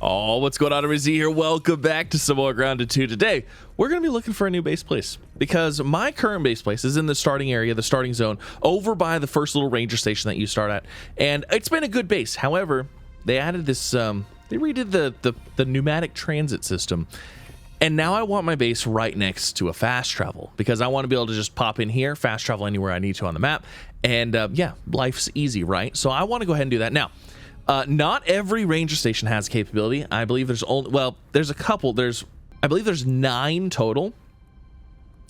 Oh, what's going on, everybody? Here, welcome back to some more Grounded 2. Today, we're going to be looking for a new base place because my current base place is in the starting area, the starting zone, over by the first little ranger station that you start at, and it's been a good base. However, they added this, they redid the pneumatic transit system, and now I want my base right next to a fast travel because I want to be able to just pop in here, fast travel anywhere I need to on the map, and yeah, life's easy, right? So I want to go ahead and do that now. Not every ranger station has capability. I believe there's only, well, there's a couple. I believe there's 9 total.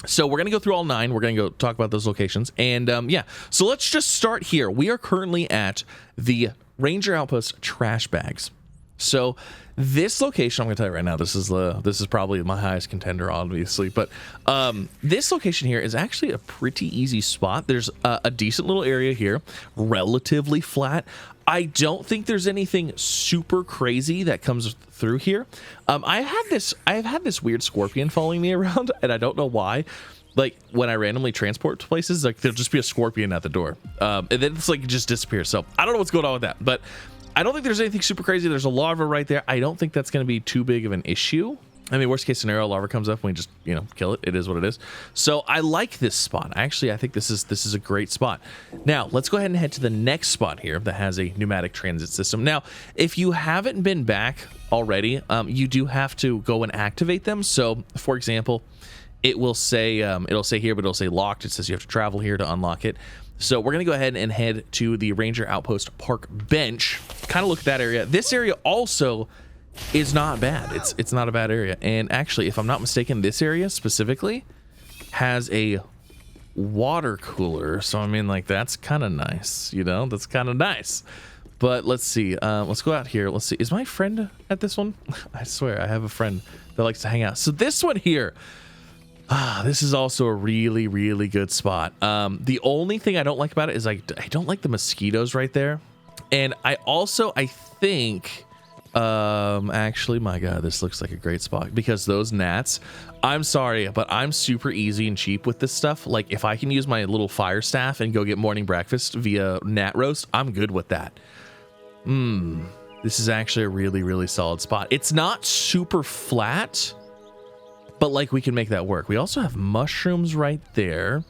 So we're going to go through all 9. We're going to go talk about those locations. And yeah, so let's just start here. We are currently at the Ranger Outpost Trash Bags. So this location, I'm going to tell you right now, this is probably my highest contender, obviously. But this location here is actually a pretty easy spot. There's a decent little area here, relatively flat. I don't think there's anything super crazy that comes through here. I've had this weird scorpion following me around, and I don't know why. Like when I randomly transport to places, like there'll just be a scorpion at the door, and then it's like it just disappears. So I don't know what's going on with that, but I don't think there's anything super crazy. There's a larva right there. I don't think that's going to be too big of an issue. I mean, worst case scenario, larva comes up and we just, you know, kill it. It is what it is. So I like this spot. Actually, I think this is a great spot. Now, let's go ahead and head to the next spot here that has a pneumatic transit system. Now, if you haven't been back already, you do have to go and activate them. So, for example, it will say, it'll say here, but it'll say locked. It says you have to travel here to unlock it. So we're going to go ahead and head to the Ranger Outpost Park Bench. Kind of look at that area. This area also is not bad. It's not a bad area. And actually, if I'm not mistaken, this area specifically has a water cooler. So I mean, like, that's kind of nice, you know? That's kind of nice. But let's see. Let's go out here. Let's see. Is my friend at this one? I swear, I have a friend that likes to hang out. So this one here, this is also a really, really good spot. The only thing I don't like about it is I don't like the mosquitoes right there. And I think... actually, my god, this looks like a great spot because those gnats, I'm sorry, but I'm super easy and cheap with this stuff. Like, if I can use my little fire staff and go get morning breakfast via gnat roast, I'm good with that. This is actually a really, really solid spot. It's not super flat, but like, we can make that work. We also have mushrooms right there.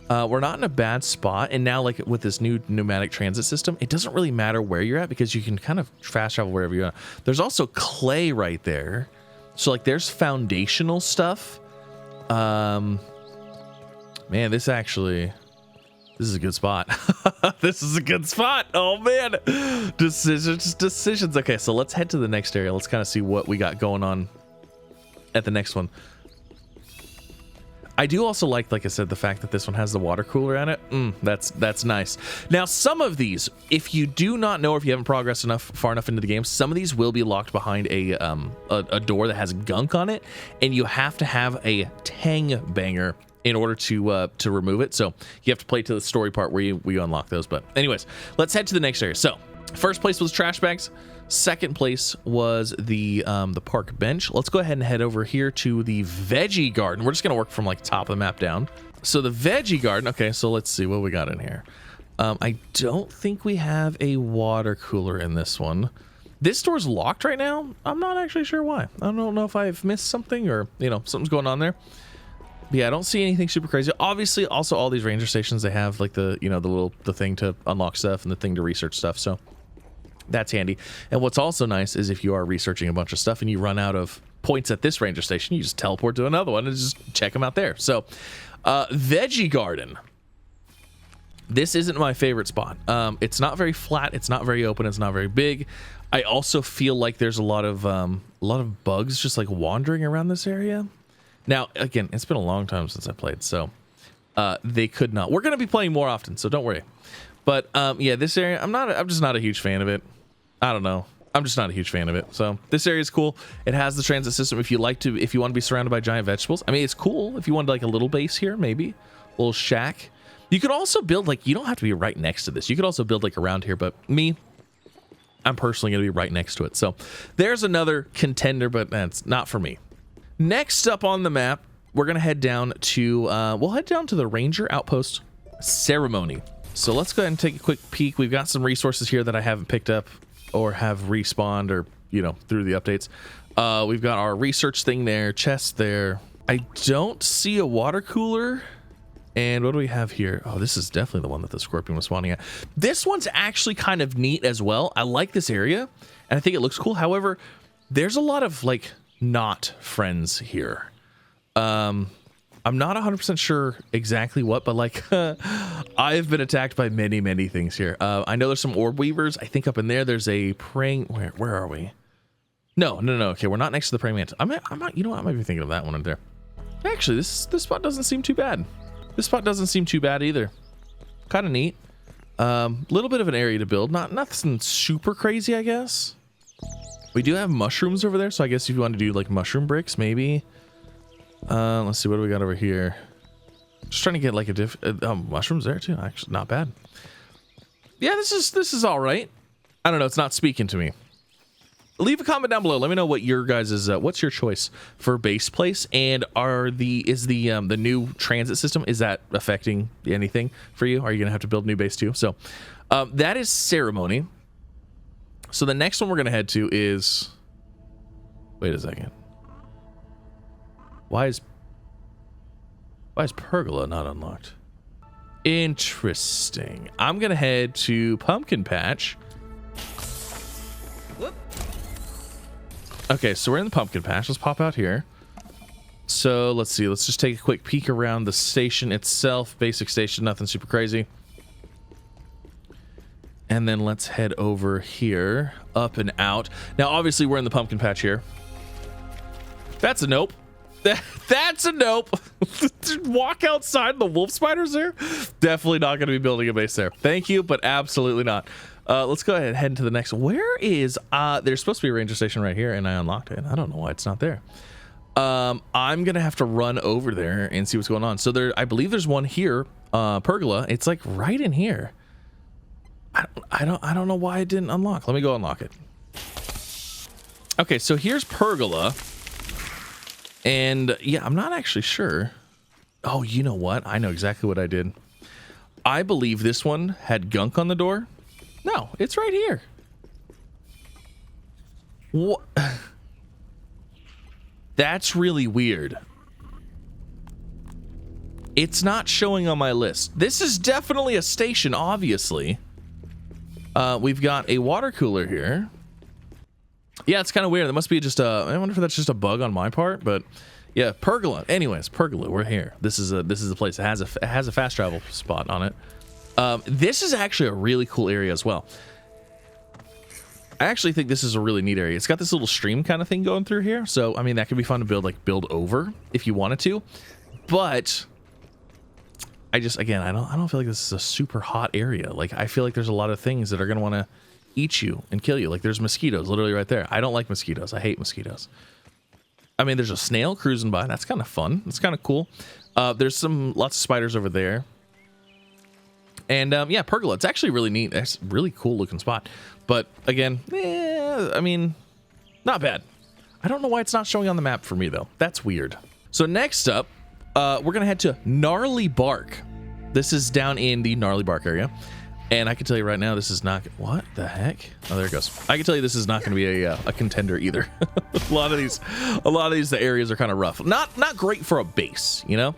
We're not in a bad spot, and now, like, with this new pneumatic transit system, it doesn't really matter where you're at because you can kind of fast travel wherever you want. There's also clay right there, so like there's foundational stuff. Man, this is a good spot. This is a good spot. Oh man, decisions. Okay, so let's head to the next area. Let's kind of see what we got going on at the next one. I do also like I said, the fact that this one has the water cooler on it. That's nice. Now, some of these, if you do not know, or if you haven't progressed far enough into the game, some of these will be locked behind a door that has gunk on it, and you have to have a tang banger in order to remove it. So you have to play to the story part where you unlock those. But anyways, let's head to the next area. So first place was trash bags. Second place was the park bench. Let's go ahead and head over here to the veggie garden. We're just gonna work from like top of the map down. So the veggie garden. Okay, so let's see what we got in here. I don't think we have a water cooler in this one. This door's locked right now. I'm not actually sure why. I don't know if I've missed something or, you know, something's going on there. But yeah, I don't see anything super crazy. Obviously, also all these ranger stations, they have like the, you know, the thing to unlock stuff and the thing to research stuff. So that's handy. And what's also nice is if you are researching a bunch of stuff and you run out of points at this ranger station, you just teleport to another one and just check them out there. So veggie garden, this isn't my favorite spot. It's not very flat, it's not very open, it's not very big. I also feel like there's a lot of bugs just like wandering around this area. Now again, it's been a long time since I played, so they could not. We're going to be playing more often, so don't worry. But yeah, this area, I'm just not a huge fan of it. I don't know. I'm just not a huge fan of it. So this area is cool. It has the transit system. If you want to be surrounded by giant vegetables, I mean, it's cool. If you wanted like a little base here, maybe a little shack. You could also build like, you don't have to be right next to this. You could also build like around here, but I'm personally going to be right next to it. So there's another contender, but that's not for me. Next up on the map, we're going to head down to, we'll head down to the Ranger Outpost Ceremony. So let's go ahead and take a quick peek. We've got some resources here that I haven't picked up or have respawned or you know, through the updates. We've got our research thing there, chest there. I don't see a water cooler. And what do we have here? Oh, this is definitely the one that the scorpion was spawning at. This one's actually kind of neat as well. I like this area, and I think it looks cool. However, there's a lot of, like, not friends here. I'm not 100% sure exactly what, but, like, I've been attacked by many, many things here. I know there's some orb weavers. I think up in there, there's a praying... Where are we? No. Okay, we're not next to the praying mantis. I'm not, you know what? I might be thinking of that one in there. Actually, this spot doesn't seem too bad. This spot doesn't seem too bad either. Kind of neat. Little bit of an area to build. Nothing super crazy, I guess. We do have mushrooms over there, so I guess if you want to do like mushroom bricks, maybe. Let's see, what do we got over here? Just trying to get like a mushrooms there too. Actually, not bad. Yeah, this is all right. I don't know. It's not speaking to me. Leave a comment down below. Let me know what your guys' what's your choice for base place, and is the new transit system, is that affecting anything for you? Are you gonna have to build a new base too? So that is ceremony. So the next one we're gonna head to is, wait a second. Why is pergola not unlocked? Interesting. I'm gonna head to Pumpkin Patch. Whoop. Okay, so we're in the pumpkin patch. Let's pop out here. So let's see. Let's just take a quick peek around the station itself. Basic station, nothing super crazy. And then let's head over here, up and out. Now, obviously, we're in the pumpkin patch here. That's a nope. That's a nope. Walk outside, the wolf spiders there? Definitely not going to be building a base there. Thank you, but absolutely not. Let's go ahead and head into the next. Where is there's supposed to be a ranger station right here, and I unlocked it. I don't know why it's not there. I'm gonna have to run over there and see what's going on. So I believe there's one here, pergola. It's like right in here. I don't know why it didn't unlock. Let me go unlock it. Okay, so here's pergola, and yeah, I'm not actually sure. Oh, you know what? I know exactly what I did. I believe this one had gunk on the door. No, it's right here. What? That's really weird. It's not showing on my list. This is definitely a station, obviously. We've got a water cooler here. Yeah, it's kind of weird. That must be just I wonder if that's just a bug on my part, but yeah, pergola. Anyways, pergola, we're here. This is a place that has a fast travel spot on it. This is actually a really cool area as well. I actually think this is a really neat area. It's got this little stream kind of thing going through here. So, I mean, that could be fun to build over if you wanted to. But I don't feel like this is a super hot area. Like, I feel like there's a lot of things that are going to want to eat you and kill you. Like, there's mosquitoes literally right there. I don't like mosquitoes. I hate mosquitoes. I mean, there's a snail cruising by. That's kind of fun. It's kind of cool. There's lots of spiders over there. And yeah, pergola. It's actually really neat. It's a really cool looking spot. But again, I mean, not bad. I don't know why it's not showing on the map for me though. That's weird. So next up, we're gonna head to Gnarly Bark. This is down in the Gnarly Bark area, and I can tell you right now, this is not. What the heck? Oh, there it goes. I can tell you this is not going to be a contender either. a lot of these, the areas are kind of rough. Not great for a base, you know.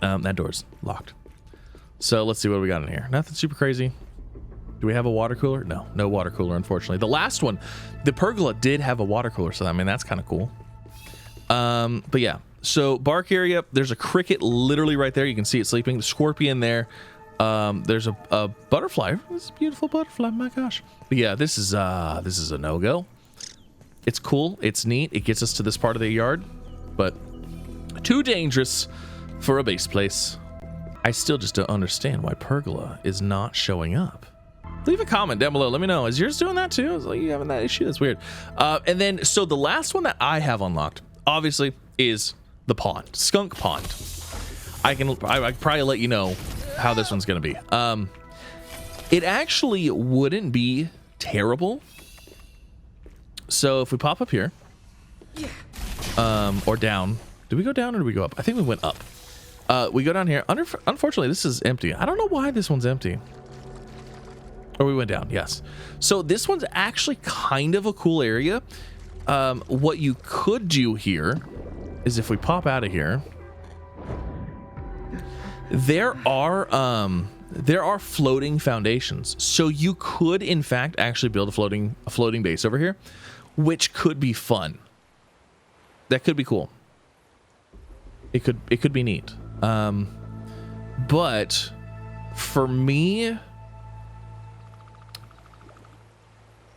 That door's locked. So let's see what we got in here. Nothing super crazy. Do we have a water cooler? No water cooler, unfortunately. The last one, the pergola did have a water cooler, so I mean that's kind of cool. But yeah, so bark area. There's a cricket literally right there. You can see it sleeping. The scorpion there. There's a butterfly. This is a beautiful butterfly. My gosh. But yeah, this is a no-go. It's cool. It's neat. It gets us to this part of the yard, but too dangerous for a base place. I still just don't understand why pergola is not showing up. Leave a comment down below. Let me know. Is yours doing that too? Is like you having that issue? That's weird. And then, so the last one that I have unlocked, obviously, is the pond, skunk pond. I can probably let you know how this one's gonna be. It actually wouldn't be terrible. So if we pop up here, or down, did we go down or did we go up? I think we went up. We go down here. Unfortunately, this is empty. I don't know why this one's empty. Or we went down, yes. So this one's actually kind of a cool area. What you could do here is if we pop out of here, there are floating foundations. So you could in fact actually build a floating base over here, which could be fun. That could be cool. It could be neat. But for me,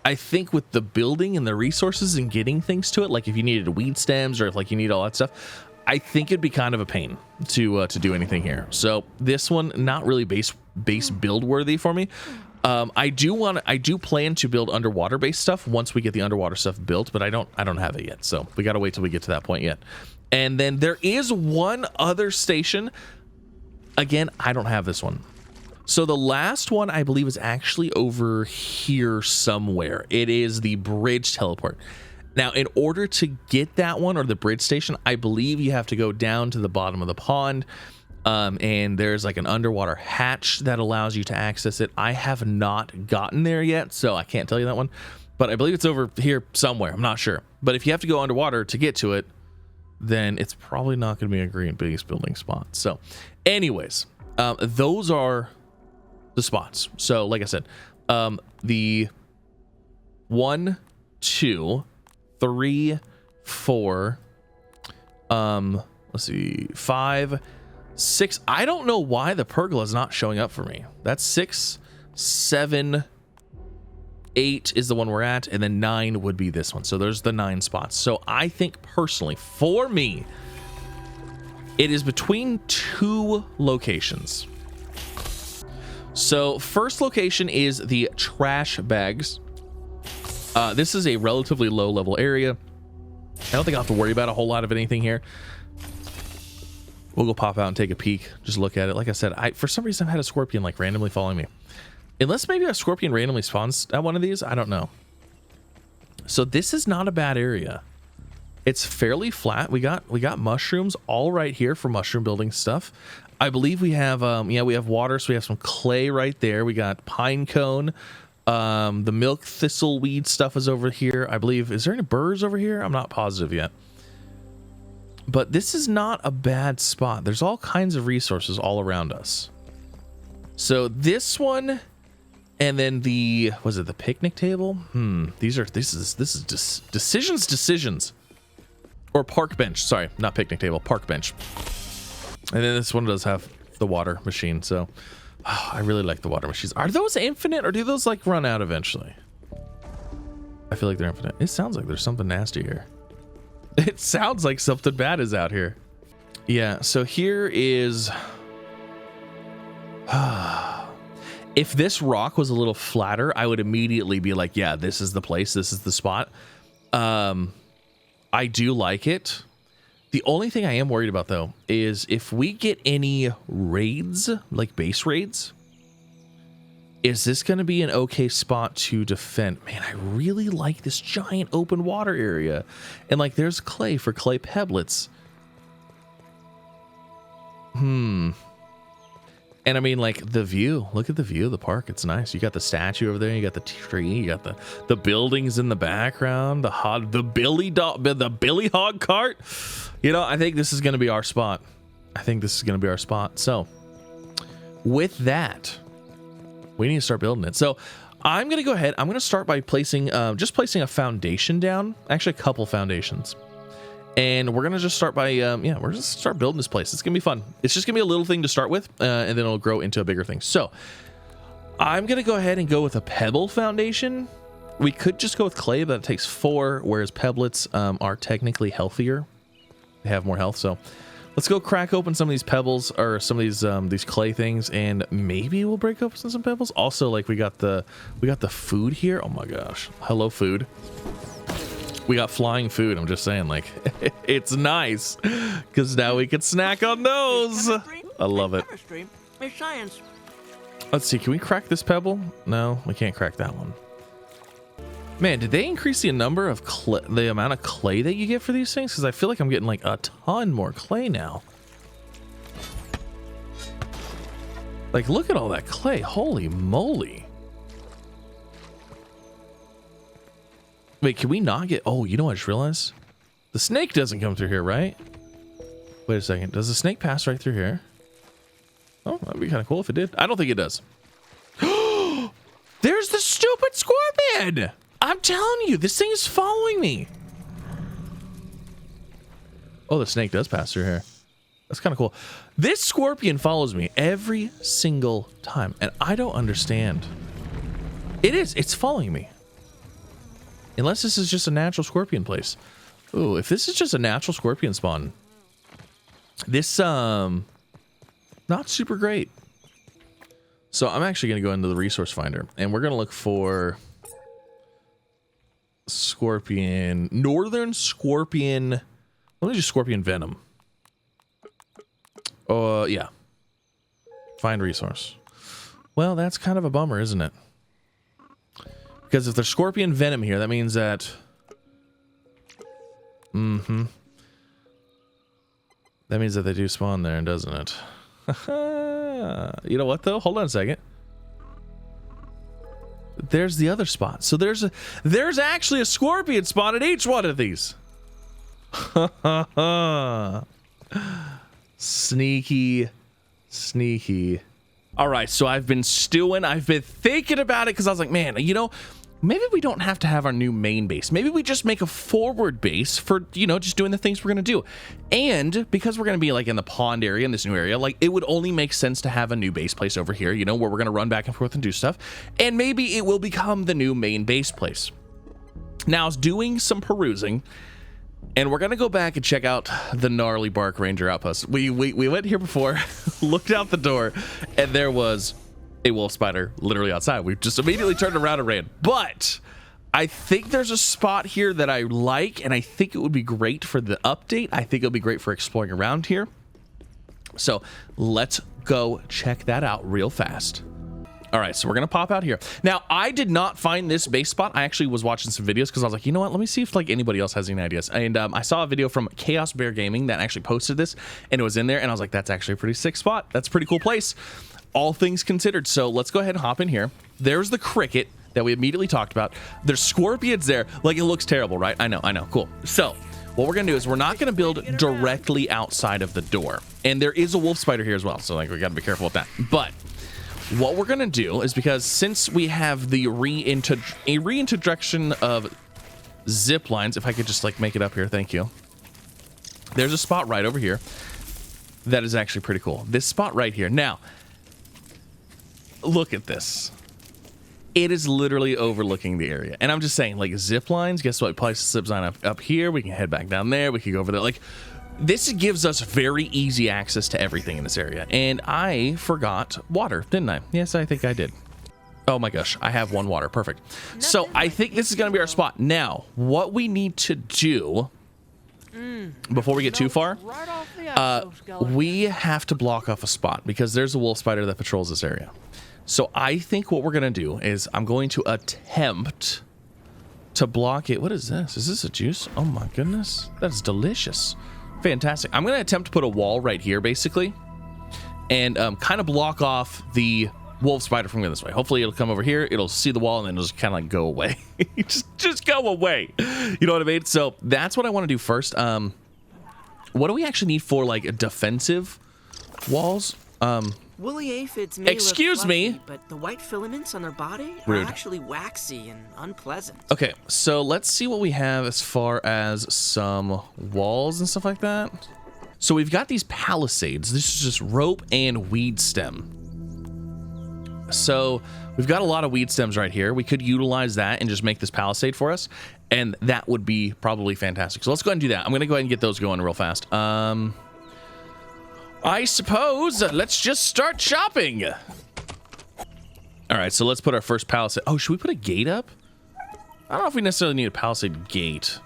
I think with the building and the resources and getting things to it, like if you needed weed stems or if like you need all that stuff, I think it'd be kind of a pain to do anything here. So this one, not really base build worthy for me. I do plan to build underwater based stuff once we get the underwater stuff built, but I don't have it yet. So we got to wait till we get to that point yet. And then there is one other station. Again, I don't have this one. So the last one I believe is actually over here somewhere. It is the bridge teleport. Now, in order to get that one, or the bridge station, I believe you have to go down to the bottom of the pond, and there's like an underwater hatch that allows you to access it. I have not gotten there yet, so I can't tell you that one, but I believe it's over here somewhere. I'm not sure. But if you have to go underwater to get to it, then it's probably not going to be a green base building spot. So anyways, those are the spots. So like I said, the 1, 2, 3, 4, let's see, 5, 6. I don't know why the pergola is not showing up for me. That's 6, 7, 8 is the one we're at, and then 9 would be this one. So there's the 9 spots. So I think personally, for me, it is between 2 locations. So first location is the trash bags. This is a relatively low level area. I don't think I'll have to worry about a whole lot of anything here. We'll go pop out and take a peek, just look at it. Like I said, for some reason I've had a scorpion like randomly following me. Unless maybe a scorpion randomly spawns at one of these, I don't know. So this is not a bad area. It's fairly flat. We got mushrooms all right here for mushroom building stuff. I believe we have we have water, so we have some clay right there. We got pine cone. The milk thistle weed stuff is over here. I believe, is there any birds over here? I'm not positive yet. But this is not a bad spot. There's all kinds of resources all around us. So this one, and then was it the picnic table? This is decisions. Or park bench. Sorry, not picnic table, park bench. And then this one does have the water machine. So I really like the water machines. Are those infinite, or do those like run out eventually? I feel like they're infinite. It sounds like there's something nasty here. It sounds like something bad is out here. Yeah, so here is... If this rock was a little flatter, I would immediately be like, yeah, this is the place. This is the spot. I do like it. The only thing I am worried about, though, is if we get any raids, like base raids, is this going to be an okay spot to defend? Man, I really like this giant open water area. And, like, there's clay for clay pebblets. And, I mean, like, the view. Look at the view of the park. It's nice. You got the statue over there. You got the tree. You got the buildings in the background. The Billy Hog cart. You know, I think this is going to be our spot. So, with that, we need to start building it. So, I'm going to go ahead. I'm going to start by placing a foundation down. Actually, a couple foundations. And we're going to just start by, we're just start building this place. It's going to be fun. It's just going to be a little thing to start with, and then it'll grow into a bigger thing. So, I'm going to go ahead and go with a pebble foundation. We could just go with clay, but it takes 4, whereas pebblets are technically healthier. They have more health, so let's go crack open some of these pebbles, or some of these clay things, and maybe we'll break open some pebbles. Also, like, we got the food here. Oh my gosh. Hello, food. We got flying food. I'm just saying, like, it's nice because now we can snack on those. I love it. Let's see. Can we crack this pebble? No, we can't crack that one. Man, did they increase the number of the amount of clay that you get for these things? Because I feel like I'm getting like a ton more clay now. Like, look at all that clay. Holy moly. Wait, can we not get... Oh, you know what I just realized? The snake doesn't come through here, right? Wait a second. Does the snake pass right through here? Oh, that'd be kind of cool if it did. I don't think it does. There's the stupid scorpion! I'm telling you, this thing is following me. Oh, the snake does pass through here. That's kind of cool. This scorpion follows me every single time, and I don't understand. It is. It's following me. Unless this is just a natural scorpion place. Ooh, if this is just a natural scorpion spawn, this, not super great. So I'm actually going to go into the resource finder, and we're going to look for scorpion, northern scorpion. Let me just scorpion venom. Yeah. Find resource. Well, that's kind of a bummer, isn't it? Because if there's scorpion venom here, that means that... That means that they do spawn there, doesn't it? You know what, though? Hold on a second. There's the other spot. So there's actually a scorpion spawn at each one of these. Sneaky. All right, so I've been stewing. I've been thinking about it because I was like, man, you know, maybe we don't have to have our new main base. Maybe we just make a forward base for, you know, just doing the things we're going to do. And because we're going to be like in the pond area, in this new area, like it would only make sense to have a new base place over here, you know, where we're going to run back and forth and do stuff. And maybe it will become the new main base place. Now, I was doing some perusing, and we're going to go back and check out the gnarly Bark Ranger outpost. We went here before, looked out the door, and there was a wolf spider literally outside. We just immediately turned around and ran. But I think there's a spot here that I like, and I think it would be great for the update. I think it'll be great for exploring around here. So let's go check that out real fast. All right, so we're gonna pop out here. Now, I did not find this base spot. I actually was watching some videos because I was like, you know what? Let me see if like anybody else has any ideas. And I saw a video from Chaos Bear Gaming that actually posted this, and it was in there, and I was like, that's actually a pretty sick spot. That's a pretty cool place, all things considered. So let's go ahead and hop in here. There's the cricket that we immediately talked about. There's scorpions there. Like, it looks terrible, right? I know. Cool. So what we're gonna do is we're not gonna build directly outside of the door. And there is a wolf spider here as well, so like we gotta be careful with that. But what we're gonna do is, because since we have the reintroduction of zip lines, if I could just like make it up here, thank you. There's a spot right over here that is actually pretty cool. This spot right here. Now, look at this. It is literally overlooking the area. And I'm just saying, like, zip lines, guess what? Place the zip line up here. We can head back down there. We can go over there. Like, this gives us very easy access to everything in this area. And I forgot water, didn't I? Yes, I think I did. Oh my gosh, I have one water. Perfect. So I think this is going to be our spot. Now, what we need to do before we get too far, we have to block off a spot because there's a wolf spider that patrols this area. So I think what we're going to do is I'm going to attempt to block it. What is this? Is this a juice? Oh my goodness. That is delicious. Fantastic. I'm going to attempt to put a wall right here, basically, and kind of block off the wolf spider from going this way. Hopefully it'll come over here, it'll see the wall, and then it'll just kind of like go away. just go away. You know what I mean? So that's what I want to do first. What do we actually need for like defensive walls? Woolly aphids may excuse look fluffy, me, but the white filaments on their body rude. Are actually waxy and unpleasant. Okay, so let's see what we have as far as some walls and stuff like that. So we've got these palisades. This is just rope and weed stem. So we've got a lot of weed stems right here. We could utilize that and just make this palisade for us, and that would be probably fantastic. So let's go ahead and do that. I'm gonna go ahead and get those going real fast. I suppose let's just start shopping. All right, so let's put our first palisade. Oh, should we put a gate up? I don't know if we necessarily need a palisade gate.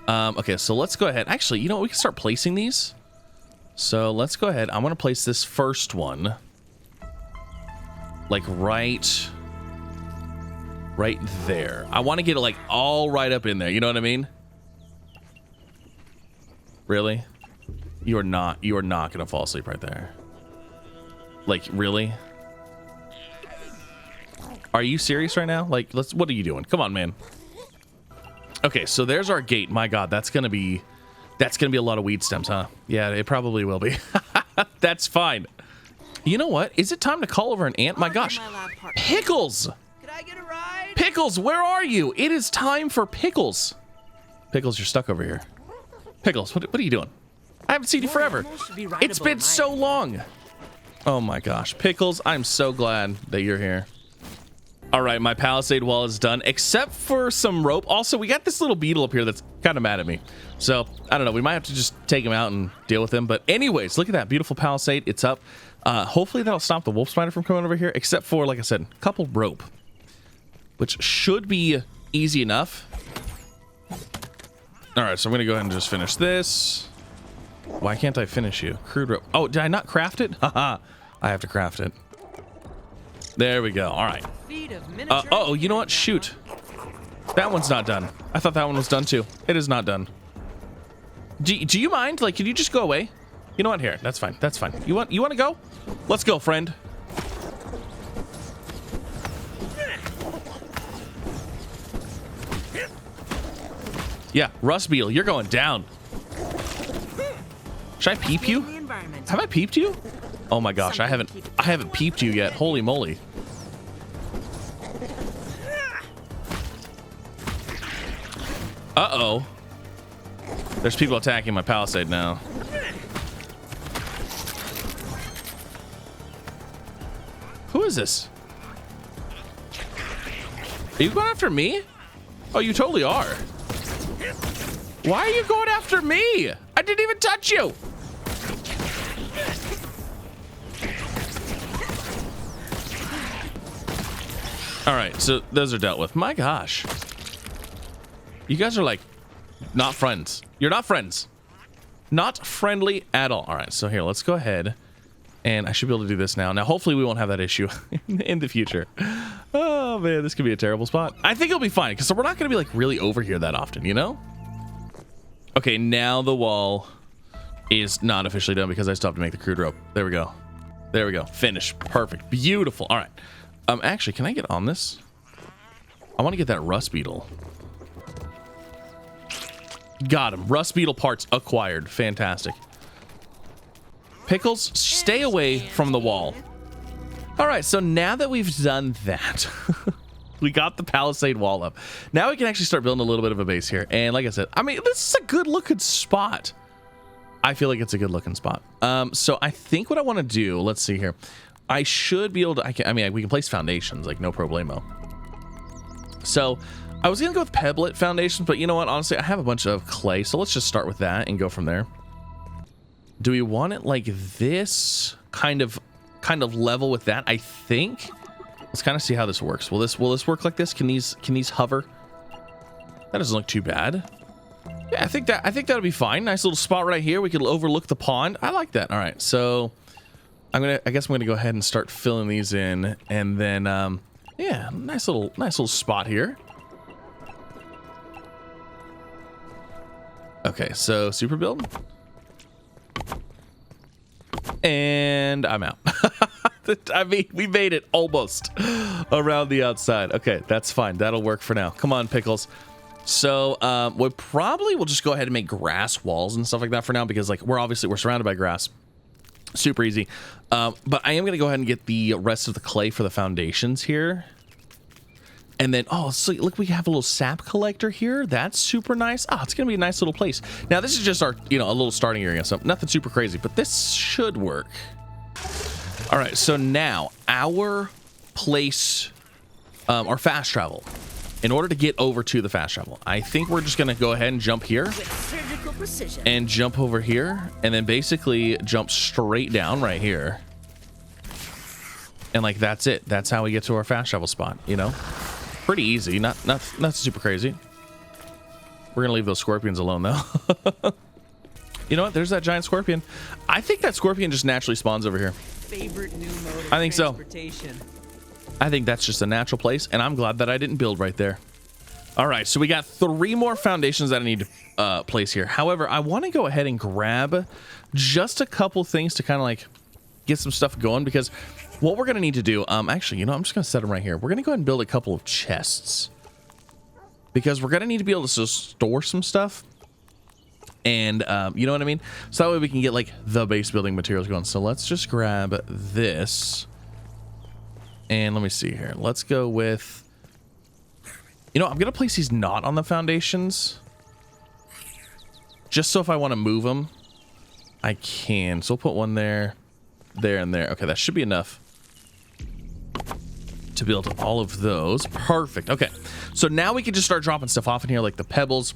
Okay, so let's go ahead. Actually, you know what? We can start placing these. So let's go ahead. I'm going to place this first one like right there. I want to get it like all right up in there. You know what I mean? Really? You are not gonna fall asleep right there. Like, really? Are you serious right now? Like, what are you doing? Come on, man. Okay, so there's our gate. My God, that's gonna be a lot of weed stems, huh? Yeah, it probably will be. That's fine. You know what? Is it time to call over an ant? My gosh. Pickles! Could I get a ride? Pickles, where are you? It is time for Pickles. Pickles, you're stuck over here. Pickles, what are you doing? I haven't seen you forever. It's been so long. Oh my gosh. Pickles, I'm so glad that you're here. All right, my palisade wall is done, except for some rope. Also, we got this little beetle up here that's kind of mad at me. So, I don't know. We might have to just take him out and deal with him. But anyways, look at that beautiful palisade. It's up. Hopefully, that'll stop the wolf spider from coming over here, except for, like I said, a couple rope, which should be easy enough. All right, so I'm going to go ahead and just finish this. Why can't I finish you? Crude rope. Oh, did I not craft it? Haha. I have to craft it. There we go. All right. Oh, you know what? Shoot. That one's not done. I thought that one was done too. It is not done. Do you mind? Like, can you just go away? You know what? Here. That's fine. That's fine. You want to go? Let's go, friend. Yeah, rust beetle, you're going down. Should I peep you? Have I peeped you? Oh my gosh, I haven't peeped you yet. Holy moly. Uh-oh. There's people attacking my palisade now. Who is this? Are you going after me? Oh, you totally are. Why are you going after me? I didn't even touch you. All right, so those are dealt with. My gosh. You guys are like not friends. You're not friends. Not friendly at all. All right, so here, let's go ahead. And I should be able to do this now. Now, hopefully we won't have that issue in the future. Oh, man, this could be a terrible spot. I think it'll be fine, because we're not going to be, like, really over here that often, you know? Okay, now the wall is not officially done because I still have to make the crude rope. There we go. There we go. Finish. Perfect. Beautiful. All right. Actually, can I get on this? I want to get that rust beetle. Got him. Rust beetle parts acquired. Fantastic. Pickles, stay away from the wall. All right, so now that we've done that, we got the palisade wall up. Now we can actually start building a little bit of a base here. And like I said, I mean, this is a good looking spot. I feel like it's a good looking spot. So I think what I want to do, let's see here. I should be able to, I mean, we can place foundations, like no problemo. So I was going to go with pebblet foundations, but you know what? Honestly, I have a bunch of clay. So let's just start with that and go from there. Do we want it like this kind of level with that? I think. Let's kind of see how this works. Will this work like this? Can these hover? That doesn't look too bad. Yeah, I think that'll be fine. Nice little spot right here. We could overlook the pond. I like that. All right, so I guess I'm gonna go ahead and start filling these in, and then yeah, nice little spot here. Okay, so super build. And I'm out. I mean, we made it almost around the outside. Okay, that's fine. That'll work for now. Come on, Pickles. So we probably will just go ahead and make grass walls and stuff like that for now, because like we're surrounded by grass. Super easy. But I am going to go ahead and get the rest of the clay for the foundations here. And then, oh, so look, we have a little sap collector here. That's super nice. Oh, it's going to be a nice little place. Now, this is just our, a little starting area, so nothing super crazy, but this should work. All right, so now our place, our fast travel. In order to get over to the fast travel, I think we're just going to go ahead and jump here. With surgical precision. And jump over here, and then basically jump straight down right here. And like, that's it. That's how we get to our fast travel spot, Pretty easy, not super crazy. We're gonna leave those scorpions alone though. You know what? There's that giant scorpion. I think that scorpion just naturally spawns over here. Favorite new mode of I think so. transportation. I think that's just a natural place, and I'm glad that I didn't build right there. All right, so we got 3 more foundations that I need to place here. However, I want to go ahead and grab just a couple things to kind of like get some stuff going, because what we're going to need to do, actually, I'm just going to set them right here. We're going to go ahead and build a couple of chests. because we're gonna need to be able to store some stuff. And you know what I mean? So that way we can get like the base building materials going. So let's just grab this. And let me see here. Let's go with, you know, I'm going to place these not on the foundations. Just so if I want to move them, I can. So we'll put one there, there, and there. Okay, that should be enough to build all of those. Perfect. Okay, so now we can just start dropping stuff off in here, like the pebbles.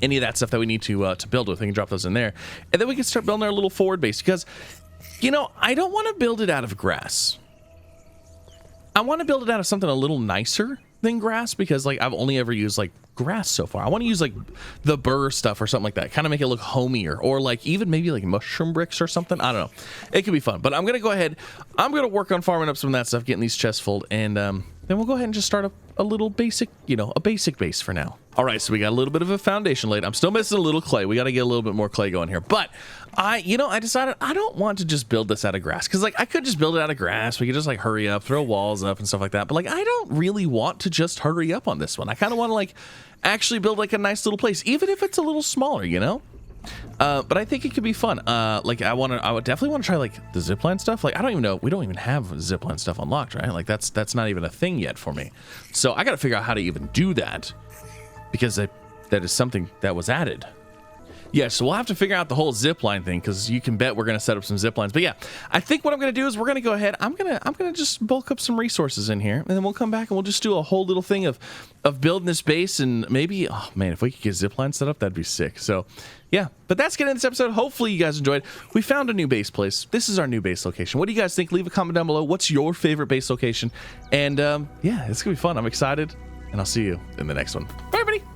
Any of that stuff that we need to build with, we can drop those in there. And then we can start building our little forward base because, you know, I don't want to build it out of grass. I want to build it out of something a little nicer than grass because, like, I've only ever used, like, grass so far. I want to use, like, the burr stuff or something like that. Kind of make it look homier. Or, like, even maybe, like, mushroom bricks or something. I don't know. It could be fun. But I'm going to go ahead. I'm going to work on farming up some of that stuff, getting these chests full. And then we'll go ahead and just start a little basic, you know, a basic base for now. All right, so we got a little bit of a foundation laid. I'm still missing a little clay. We got to get a little bit more clay going here. But I decided I don't want to just build this out of grass because, like, I could just build it out of grass. We could just, like, hurry up, throw walls up and stuff like that. But, like, I don't really want to just hurry up on this one. I kind of want to, like, actually build, like, a nice little place, even if it's a little smaller, you know? But I think it could be fun. Like, I would definitely want to try, like, the zipline stuff. Like, I don't even know. We don't even have zipline stuff unlocked, right? Like, that's not even a thing yet for me. So I got to figure out how to even do that because that is something that was added. Yeah, so we'll have to figure out the whole zipline thing because you can bet we're going to set up some ziplines. But yeah, I think what I'm going to do is we're going to go ahead. I'm going to just bulk up some resources in here, and then we'll come back and we'll just do a whole little thing of building this base. And maybe, oh man, if we could get zipline set up, that'd be sick. So yeah, but that's getting this episode. Hopefully you guys enjoyed. We found a new base place. This is our new base location. What do you guys think? Leave a comment down below. What's your favorite base location? And yeah, it's going to be fun. I'm excited, and I'll see you in the next one. Bye, everybody.